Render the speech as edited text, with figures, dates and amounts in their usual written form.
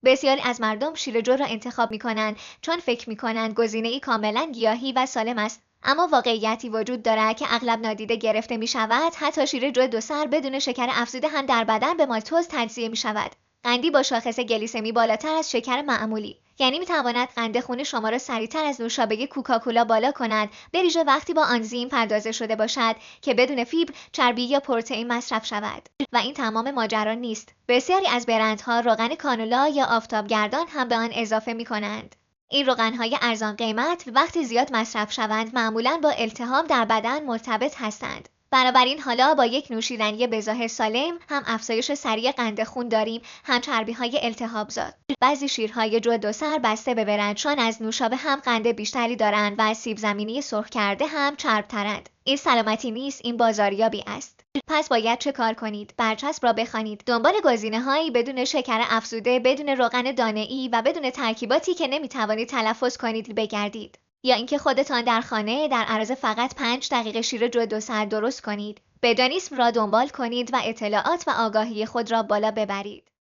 بسیاری از مردم شیر جو را انتخاب می‌کنند چون فکر می‌کنند گزینه‌ای کاملاً گیاهی و سالم است. اما واقعیتی وجود دارد که اغلب نادیده گرفته می‌شود. حتی شیر جو 2 سر بدون شکر افزوده هم در بدن به مالتوز تجزیه می‌شود. قندی با شاخص گلیسمی بالاتر از شکر معمولی، یعنی می‌تواند قند خون شما را سریعتر از نوشابه کوکاکولا بالا کند، به‌ویژه وقتی با آنزیم پردازش شده باشد که بدون فیبر، چربی یا پروتئین مصرف شود. و این تمام ماجرا نیست. بسیاری از برندها روغن کانولا یا آفتابگردان هم به آن اضافه می‌کنند. این روغن‌های ارزان قیمت وقتی زیاد مصرف شوند معمولاً با التهاب در بدن مرتبط هستند. بنابراین حالا با یک نوشیدنی بظاهر سالم هم افزایش سریع قند خون داریم، هم چربی‌های التهاب‌زا. بعضی شیرهای جو 2 سر بسته به برند چون از نوشابه هم قند بیشتری دارند و از سیب زمینی سرخ کرده هم چرب‌ترند. این سلامتی نیست، این بازاریابی است. پس باید چه کار کنید؟ برچسب را بخوانید. دنبال گزینه‌هایی بدون شکر افزوده، بدون روغن دانه‌ای و بدون ترکیباتی که نمی‌توانید تلفظ کنید بگردید. یا اینکه خودتان در خانه در عرض فقط 5 دقیقه شیر جو 2 سر درست کنید. بدانیسم را دنبال کنید و اطلاعات و آگاهی خود را بالا ببرید.